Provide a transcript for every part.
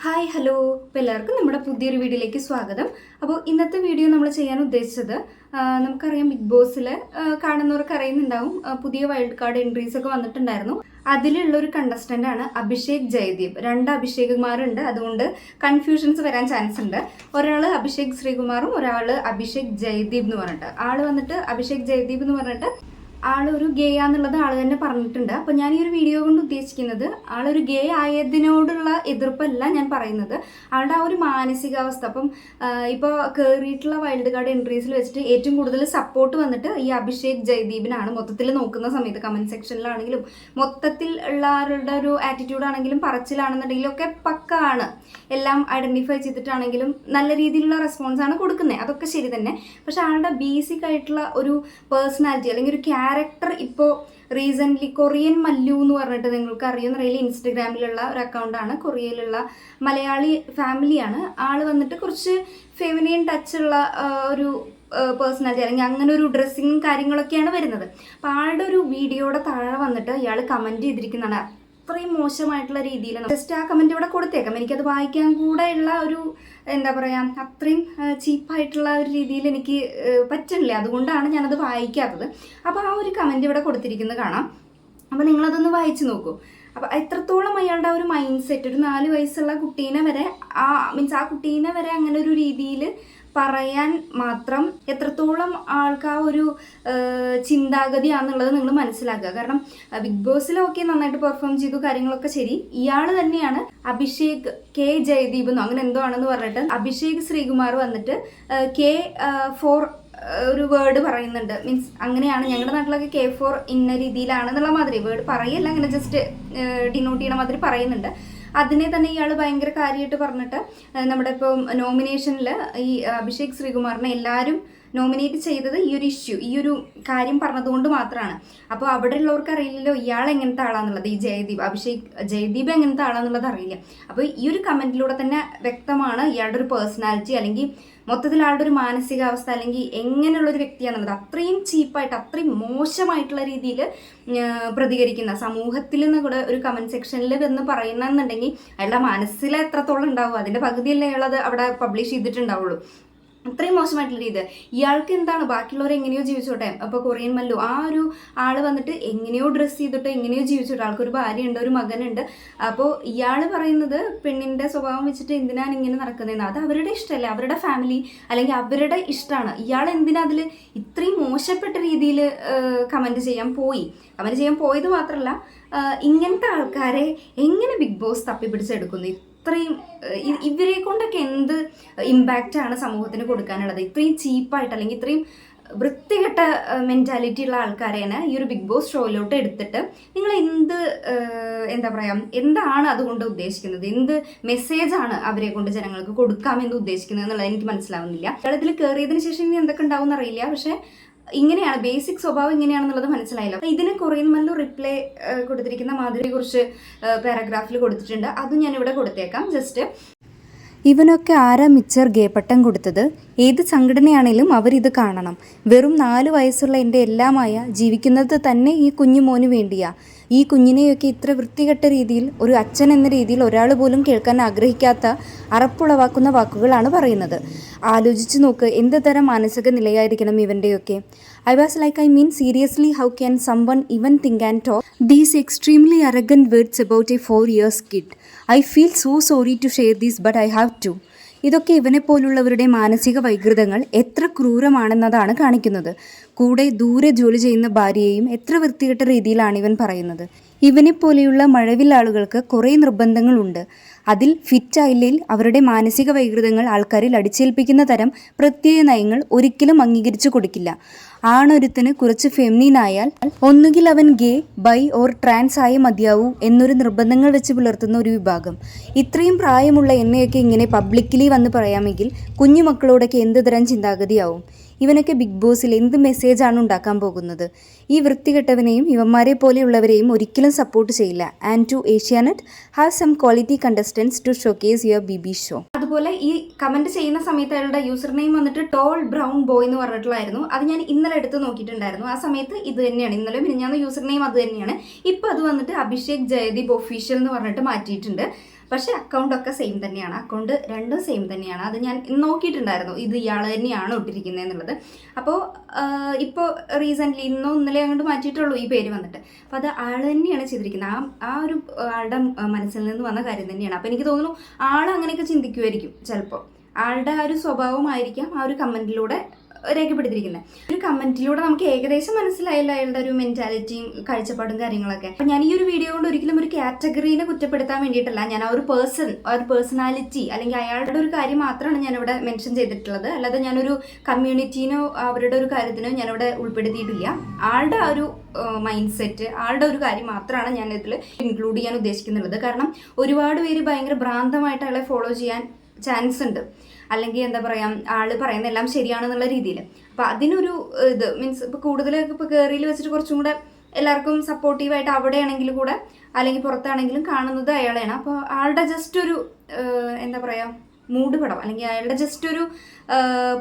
Hi hello അപ്പോൾ എല്ലാവർക്കും നമ്മുടെ പുതിയൊരു വീഡിയോയിലേക്ക് സ്വാഗതം. അപ്പോൾ ഇന്നത്തെ വീഡിയോ നമ്മൾ ചെയ്യാൻ ഉദ്ദേശിച്ചത് നമുക്കറിയാം ബിഗ് ബോസിൽ കാണുന്നവർക്ക് അറിയുന്നുണ്ടാവും, പുതിയ വൈൽഡ് കാർഡ് എൻട്രീസ് ഒക്കെ വന്നിട്ടുണ്ടായിരുന്നു. അതിലുള്ള ഒരു കണ്ടസ്റ്റൻ്റ് ആണ് അഭിഷേക് ജയദീപ്. രണ്ട് അഭിഷേകുമാരുണ്ട്, അതുകൊണ്ട് കൺഫ്യൂഷൻസ് വരാൻ ചാൻസ് ഉണ്ട്. ഒരാൾ അഭിഷേക് ശ്രീകുമാറും ഒരാൾ അഭിഷേക് ജയദീപ് എന്ന് പറഞ്ഞിട്ട്. ആൾ വന്നിട്ട് അഭിഷേക് ജയദീപ് എന്ന് പറഞ്ഞിട്ട് ആളൊരു ഗേ ആന്നുള്ളത് ആൾ തന്നെ പറഞ്ഞിട്ടുണ്ട്. അപ്പോൾ ഞാൻ ഈ ഒരു വീഡിയോ കൊണ്ട് ഉദ്ദേശിക്കുന്നത് ആളൊരു ഗേ ആയതിനോടുള്ള എതിർപ്പല്ല ഞാൻ പറയുന്നത്, ആളുടെ ആ ഒരു മാനസികാവസ്ഥ. അപ്പം ഇപ്പോൾ കയറിയിട്ടുള്ള വൈൽഡ് കാർഡ് എൻട്രീസിൽ വെച്ചിട്ട് ഏറ്റവും കൂടുതൽ സപ്പോർട്ട് വന്നിട്ട് ഈ അഭിഷേക് ജയദീപിനാണ്. മൊത്തത്തിൽ നോക്കുന്ന സമയത്ത് കമൻറ്റ് സെക്ഷനിലാണെങ്കിലും മൊത്തത്തിൽ ഉള്ളവരുടെ ഒരു ആറ്റിറ്റ്യൂഡാണെങ്കിലും പറച്ചിലാണെന്നുണ്ടെങ്കിലും ഒക്കെ പക്കാണ്. എല്ലാം ഐഡൻറ്റിഫൈ ചെയ്തിട്ടാണെങ്കിലും നല്ല രീതിയിലുള്ള റെസ്പോൺസാണ് കൊടുക്കുന്നത്, അതൊക്കെ ശരി തന്നെ. പക്ഷെ ആളുടെ ബേസിക് ആയിട്ടുള്ള ഒരു പേഴ്സണാലിറ്റി അല്ലെങ്കിൽ ഒരു ക്യാരക്ടർ ഇപ്പോൾ റീസെൻ്റ്ലി കൊറിയൻ മല്ലു എന്ന് പറഞ്ഞിട്ട് നിങ്ങൾക്ക് അറിയുമെന്നറിയില്ല, ഇൻസ്റ്റഗ്രാമിലുള്ള ഒരു അക്കൗണ്ടാണ്, കൊറിയയിലുള്ള മലയാളി ഫാമിലിയാണ്. ആൾ വന്നിട്ട് കുറച്ച് ഫെമിനിയൻ ടച്ചുള്ള ഒരു പേഴ്സണാലിറ്റി അല്ലെങ്കിൽ അങ്ങനെ ഒരു ഡ്രസ്സിങ്ങും കാര്യങ്ങളൊക്കെയാണ് വരുന്നത്. അപ്പോൾ ആളുടെ ഒരു വീഡിയോയുടെ താഴെ വന്നിട്ട് ഇയാൾ കമൻറ്റ് ചെയ്തിരിക്കുന്നതാണ് അത്രയും മോശമായിട്ടുള്ള രീതിയിൽ. ജസ്റ്റ് ആ കമൻറ്റ് ഇവിടെ കൊടുത്തേക്കാം, എനിക്കത് വായിക്കാൻ കൂടെ ഉള്ള ഒരു എന്താ പറയുക, അത്രയും ചീപ്പായിട്ടുള്ള ഒരു രീതിയിൽ എനിക്ക് പറ്റുന്നില്ല, അതുകൊണ്ടാണ് ഞാനത് വായിക്കാത്തത്. അപ്പോൾ ആ ഒരു കമൻറ്റ് ഇവിടെ കൊടുത്തിരിക്കുന്നത് കാണാം. അപ്പോൾ നിങ്ങളതൊന്ന് വായിച്ചു നോക്കൂ. അപ്പോൾ എത്രത്തോളം അയാളുടെ ഒരു മൈൻഡ് സെറ്റ്, ഒരു 4 വയസ്സുള്ള കുട്ടീനെ വരെ ആ കുട്ടീനെ വരെ അങ്ങനെ ഒരു രീതിയിൽ പറയാൻ മാത്രം എത്രത്തോളം ആൾക്ക് ആ ഒരു ചിന്താഗതിയാണെന്നുള്ളത് നിങ്ങൾ മനസ്സിലാക്കുക. കാരണം ബിഗ് ബോസിലൊക്കെ നന്നായിട്ട് പെർഫോം ചെയ്തു, കാര്യങ്ങളൊക്കെ ശരി. ഇയാൾ തന്നെയാണ് അഭിഷേക് കെ ജയദീപ് എന്നോ അങ്ങനെ എന്തോ ആണെന്ന് പറഞ്ഞിട്ട് അഭിഷേക് ശ്രീകുമാർ വന്നിട്ട് K4 ഒരു വേർഡ് പറയുന്നുണ്ട്. മീൻസ് അങ്ങനെയാണ് ഞങ്ങളുടെ നാട്ടിലൊക്കെ K4 ഇന്ന രീതിയിലാണെന്നുള്ള മാതിരി വേർഡ് പറയല്ല, അങ്ങനെ ജസ്റ്റ് ഡിനോട്ട് ചെയ്യണ മാതിരി പറയുന്നുണ്ട്. അതിനെ തന്നെ ഇയാൾ ഭയങ്കര കാര്യമായിട്ട് പറഞ്ഞിട്ട് നമ്മുടെ ഇപ്പം നോമിനേഷനിൽ ഈ അഭിഷേക് ശ്രീകുമാറിനെ എല്ലാവരും നോമിനേറ്റ് ചെയ്തത് ഈ ഒരു ഇഷ്യൂ, ഈ ഒരു കാര്യം പറഞ്ഞതുകൊണ്ട് മാത്രമാണ്. അപ്പോൾ അവിടെ ഉള്ളവർക്ക് അറിയില്ലല്ലോ ഇയാൾ എങ്ങനത്തെ ആളാന്നുള്ളത്, ഈ അഭിഷേക് ജയദീപ് എങ്ങനത്തെ ആളാന്നുള്ളത് അറിയില്ല. അപ്പോൾ ഈ ഒരു കമൻറ്റിലൂടെ തന്നെ വ്യക്തമാണ് ഇയാളുടെ ഒരു പേഴ്സണാലിറ്റി അല്ലെങ്കിൽ മൊത്തത്തിൽ ആളുടെ ഒരു മാനസികാവസ്ഥ അല്ലെങ്കിൽ എങ്ങനെയുള്ളൊരു വ്യക്തിയാണെന്നുള്ളത്. അത്രയും ചീപ്പായിട്ട് അത്രയും മോശമായിട്ടുള്ള രീതിയിൽ പ്രതികരിക്കുന്ന, സമൂഹത്തിൽ നിന്ന് കൂടെ ഒരു കമൻറ്റ് സെക്ഷനിൽ വന്ന് പറയുന്നതെന്നുണ്ടെങ്കിൽ അയാളുടെ മനസ്സിൽ എത്രത്തോളം ഉണ്ടാവും, അതിൻ്റെ പകുതിയല്ലേ അയാളത് അവിടെ പബ്ലിഷ് ചെയ്തിട്ടുണ്ടാവുള്ളൂ. അത്രയും മോശമായിട്ടുള്ള രീതി. ഇയാൾക്ക് എന്താണ്, ബാക്കിയുള്ളവർ എങ്ങനെയോ ജീവിച്ചോട്ടെ. അപ്പോൾ കൊറിയൻ മല്ലു ആ ഒരു ആൾ വന്നിട്ട് എങ്ങനെയോ ഡ്രസ്സ് ചെയ്തിട്ട് എങ്ങനെയോ ജീവിച്ചോട്ടെ, ആൾക്കൊരു ഭാര്യയുണ്ട്, ഒരു മകനുണ്ട്. അപ്പോൾ ഇയാൾ പറയുന്നത് പെണ്ണിൻ്റെ സ്വഭാവം വെച്ചിട്ട് എന്തിനാണ് ഇങ്ങനെ നടക്കുന്നതെന്ന്. അത് അവരുടെ ഇഷ്ടമല്ല, അവരുടെ ഫാമിലി അല്ലെങ്കിൽ അവരുടെ ഇഷ്ടമാണ്. ഇയാൾ എന്തിനാ അതിൽ ഇത്രയും മോശപ്പെട്ട രീതിയിൽ കമൻറ്റ് ചെയ്യാൻ പോയത് മാത്രമല്ല, ഇങ്ങനത്തെ ആൾക്കാരെ എങ്ങനെ ബിഗ് ബോസ് തപ്പിപ്പിടിച്ചെടുക്കുന്നു? ഇത്രയും ഇവരെ കൊണ്ടൊക്കെ എന്ത് ഇമ്പാക്റ്റാണ് സമൂഹത്തിന് കൊടുക്കാനുള്ളത്? ഇത്രയും ചീപ്പായിട്ട് അല്ലെങ്കിൽ ഇത്രയും വൃത്തികെട്ട മെൻറ്റാലിറ്റി ഉള്ള ആൾക്കാരെയാണ് ഈ ഒരു ബിഗ് ബോസ് ഷോയിലോട്ട് എടുത്തിട്ട് നിങ്ങൾ എന്താ പറയുക, എന്താണ് അതുകൊണ്ട് ഉദ്ദേശിക്കുന്നത്, എന്ത് മെസ്സേജാണ് അവരെ കൊണ്ട് ജനങ്ങൾക്ക് കൊടുക്കാമെന്ന് ഉദ്ദേശിക്കുന്നത് എന്നുള്ളത് എനിക്ക് മനസ്സിലാവുന്നില്ല. ഇതിൽ കയറിയതിന് ശേഷം ഇനി എന്തൊക്കെ ഉണ്ടാവും എന്നറിയില്ല, പക്ഷേ ഇങ്ങനെയാണ് ബേസിക് സ്വഭാവം ഇങ്ങനെയാണെന്നുള്ളത് മനസ്സിലായില്ല. ഇതിന് കൊറിയൻ മല്ലു റിപ്ലൈ കൊടുത്തിരിക്കുന്ന മാതിരി കുറച്ച് പാരഗ്രാഫിൽ കൊടുത്തിട്ടുണ്ട്, അതും ഞാനിവിടെ കൊടുത്തേക്കാം. ജസ്റ്റ് ഇവനൊക്കെ ആരാ മിച്ചർ ഗേപ്പട്ടം കൊടുത്തത്? ഏത് സംഘടനയാണേലും അവരിത് കാണണം. വെറും 4 വയസ്സുള്ള എൻ്റെ എല്ലാമായ ജീവിക്കുന്നത് തന്നെ ഈ കുഞ്ഞുമോന് വേണ്ടിയാ. ഈ കുഞ്ഞിനെയൊക്കെ ഇത്ര വൃത്തികെട്ട രീതിയിൽ ഒരു അച്ഛൻ എന്ന രീതിയിൽ ഒരാൾ പോലും കേൾക്കാൻ ആഗ്രഹിക്കാത്ത അറപ്പുളവാക്കുന്ന വാക്കുകളാണ് പറയുന്നത്. ആലോചിച്ച് നോക്ക്, എന്ത് തരം മാനസിക നിലയായിരിക്കണം ഇവൻ്റെയൊക്കെ. I was like, I mean seriously, how can someone even think and talk these extremely arrogant words about a 4 years kid? I feel so sorry to share this, but I have to. ഇതൊക്കെ ഇവനെ പോലുള്ളവരുടെ മാനസിക വൈകൃതങ്ങൾ എത്ര ക്രൂരമാണെന്നതാണ് കാണിക്കുന്നത്. കൂടെ ദൂരെ ജോലി ചെയ്യുന്ന ഭാര്യയെയും എത്ര വൃത്തികെട്ട രീതിയിലാണ് ഇവൻ പറയുന്നത്. ഇവനെ പോലെയുള്ള മഴവിൽ ആളുകൾക്ക് കുറേ നിർബന്ധങ്ങളുണ്ട്. അതിൽ ഫിറ്റായില്ലേൽ അവരുടെ മാനസിക വൈകൃതങ്ങൾ ആൾക്കാരിൽ അടിച്ചേൽപ്പിക്കുന്ന തരം പ്രത്യേക നയങ്ങൾ ഒരിക്കലും അംഗീകരിച്ചു കൊടുക്കില്ല. ആണൊരുത്തന് കുറച്ച് ഫെമിനീനായാൽ ഒന്നുകിൽ അവൻ ഗേ, ബൈ ഓർ ട്രാൻസ് ആയ മതിയാവൂ എന്നൊരു നിർബന്ധങ്ങൾ വെച്ച് പുലർത്തുന്ന ഒരു വിഭാഗം. ഇത്രയും പ്രായമുള്ള എന്നെയൊക്കെ ഇങ്ങനെ പബ്ലിക്കലി വന്ന് പറയാമെങ്കിൽ കുഞ്ഞുമക്കളോടൊക്കെ എന്ത് തരം ചിന്താഗതിയാവും? ഇവനൊക്കെ ബിഗ് ബോസിൽ എന്ത് മെസ്സേജാണ് ഉണ്ടാക്കാൻ പോകുന്നത്? ഈ വൃത്തികെട്ടവനെയും ഇവന്മാരെ പോലെയുള്ളവരെയും ഒരിക്കലും സപ്പോർട്ട് ചെയ്യില്ല. And to Asianet, have some quality contestants to showcase your BB show. അതുപോലെ ഈ കമൻറ്റ് ചെയ്യുന്ന സമയത്ത് അയാളുടെ യൂസർ നെയിം വന്നിട്ട് ടോൾ ബ്രൗൺ ബോയ് എന്ന് പറഞ്ഞിട്ടുള്ളായിരുന്നു. അത് ഞാൻ ഇന്നലെ എടുത്ത് നോക്കിയിട്ടുണ്ടായിരുന്നു. ആ സമയത്ത് ഇത് തന്നെയാണ്, ഇന്നലെ മിനിഞ്ഞാന്ന് യൂസർ നെയിം അത് തന്നെയാണ്. ഇപ്പോൾ അത് വന്നിട്ട് അഭിഷേക് ജയദീപ് ഒഫീഷ്യൽ എന്ന് പറഞ്ഞിട്ട് മാറ്റിയിട്ടുണ്ട്. പക്ഷേ അക്കൗണ്ടൊക്കെ സെയിം തന്നെയാണ്, അക്കൗണ്ട് രണ്ടും സെയിം തന്നെയാണ്. അത് ഞാൻ നോക്കിയിട്ടുണ്ടായിരുന്നു, ഇത് ഇയാൾ തന്നെയാണ് ഇട്ടിരിക്കുന്നത് എന്നുള്ളത്. അപ്പോൾ ഇപ്പോൾ റീസെൻ്റ്ലി ഇന്നോ ഇന്നലെ അങ്ങോട്ട് മാറ്റിയിട്ടുള്ളൂ ഈ പേര് വന്നിട്ട്. അപ്പോൾ അത് ആൾ തന്നെയാണ് ചെയ്തിരിക്കുന്നത്. ആ ഒരു ആളുടെ മനസ്സിൽ നിന്ന് വന്ന കാര്യം തന്നെയാണ്. അപ്പോൾ എനിക്ക് തോന്നുന്നു ആൾ അങ്ങനെയൊക്കെ ചിന്തിക്കുമായിരിക്കും ചിലപ്പോൾ. ആളുടെ ആ ഒരു സ്വഭാവമായിരിക്കാം ആ ഒരു കമൻറ്റിലൂടെ രേഖപ്പെടുത്തിയിരിക്കുന്നത്. ഒരു കമൻറ്റിലൂടെ നമുക്ക് ഏകദേശം മനസ്സിലായില്ല അയാളുടെ ഒരു മെൻറ്റാലിറ്റിയും കാഴ്ചപ്പാടും കാര്യങ്ങളൊക്കെ. അപ്പം ഞാൻ ഈ ഒരു വീഡിയോ കൊണ്ട് ഒരിക്കലും ഒരു കാറ്റഗറീനെ കുറ്റപ്പെടുത്താൻ വേണ്ടിയിട്ടല്ല, ഞാൻ ആ ഒരു പേഴ്സണാലിറ്റി അല്ലെങ്കിൽ അയാളുടെ ഒരു കാര്യം മാത്രമാണ് ഞാനിവിടെ മെൻഷൻ ചെയ്തിട്ടുള്ളത്. അല്ലാതെ ഞാനൊരു കമ്മ്യൂണിറ്റീനോ അവരുടെ ഒരു കാര്യത്തിനോ ഞാനിവിടെ ഉൾപ്പെടുത്തിയിട്ടില്ല. ആളുടെ ആ ഒരു മൈൻഡ് സെറ്റ്, ആളുടെ ഒരു കാര്യം മാത്രമാണ് ഞാൻ ഇതിൽ ഇൻക്ലൂഡ് ചെയ്യാൻ ഉദ്ദേശിക്കുന്നുള്ളത്. കാരണം ഒരുപാട് പേര് ഭയങ്കര ഭ്രാന്തമായിട്ട് അയാളെ ഫോളോ ചെയ്യാൻ ചാൻസ് ഉണ്ട്, അല്ലെങ്കിൽ എന്താ പറയുക, ആൾ പറയുന്ന എല്ലാം ശരിയാണെന്നുള്ള രീതിയിൽ. അപ്പോൾ അതിനൊരു ഇത് മീൻസ് ഇപ്പോൾ കൂടുതൽ ഇപ്പോൾ കയറിയിൽ വെച്ചിട്ട് കുറച്ചും കൂടെ എല്ലാവർക്കും സപ്പോർട്ടീവായിട്ട് അവിടെയാണെങ്കിൽ കൂടെ അല്ലെങ്കിൽ പുറത്താണെങ്കിലും കാണുന്നത് അയാളെയാണ്. അപ്പോൾ ആളുടെ ജസ്റ്റ് ഒരു എന്താ പറയുക മൂഡ് പടം, അല്ലെങ്കിൽ അയാളുടെ ജസ്റ്റ് ഒരു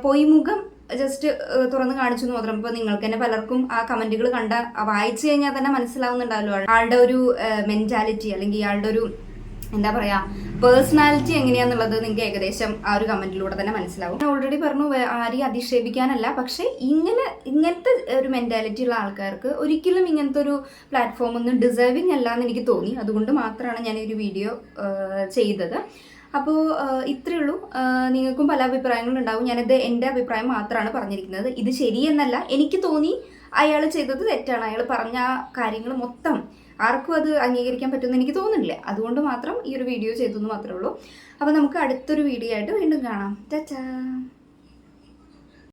പൊയ്മുഖം ജസ്റ്റ് തുറന്ന് കാണിച്ചു എന്ന് മാത്രം. ഇപ്പോൾ നിങ്ങൾക്ക് തന്നെ പലർക്കും ആ കമൻറ്റുകൾ വായിച്ചു കഴിഞ്ഞാൽ തന്നെ മനസ്സിലാവുന്നുണ്ടാവല്ലോ ആളുടെ ഒരു മെൻറ്റാലിറ്റി, അല്ലെങ്കിൽ ആളുടെ ഒരു എന്താ പറയുക പേഴ്സണാലിറ്റി എങ്ങനെയാണെന്നുള്ളത് നിങ്ങൾക്ക് ഏകദേശം ആ ഒരു കമൻറ്റിലൂടെ തന്നെ മനസ്സിലാവും. ഞാൻ ഓൾറെഡി പറഞ്ഞു ആരെയും അധിക്ഷേപിക്കാനല്ല, പക്ഷേ ഇങ്ങനത്തെ ഒരു മെൻറ്റാലിറ്റി ഉള്ള ആൾക്കാർക്ക് ഒരിക്കലും ഇങ്ങനത്തെ ഒരു പ്ലാറ്റ്ഫോം ഒന്നും ഡിസേർവിങ് അല്ല എന്ന് എനിക്ക് തോന്നി. അതുകൊണ്ട് മാത്രമാണ് ഞാൻ ഈ ഒരു വീഡിയോ ചെയ്തത്. അപ്പോൾ ഇത്രയേ ഉള്ളൂ. നിങ്ങൾക്കും പല അഭിപ്രായങ്ങളുണ്ടാവും. ഞാനിത് എൻ്റെ അഭിപ്രായം മാത്രമാണ് പറഞ്ഞിരിക്കുന്നത്. ഇത് ശരിയെന്നല്ല, എനിക്ക് തോന്നി അയാൾ ചെയ്തത് തെറ്റാണ്. അയാൾ പറഞ്ഞ കാര്യങ്ങൾ മൊത്തം ആർക്കും അത് അംഗീകരിക്കാൻ പറ്റുമെന്ന് എനിക്ക് തോന്നുന്നില്ല. അതുകൊണ്ട് മാത്രം ഈ ഒരു വീഡിയോ ചെയ്തു എന്ന് മാത്രമേ ഉള്ളൂ. അപ്പോൾ നമുക്ക് അടുത്തൊരു വീഡിയോ ആയിട്ട് വീണ്ടും കാണാം. ടാറ്റാ.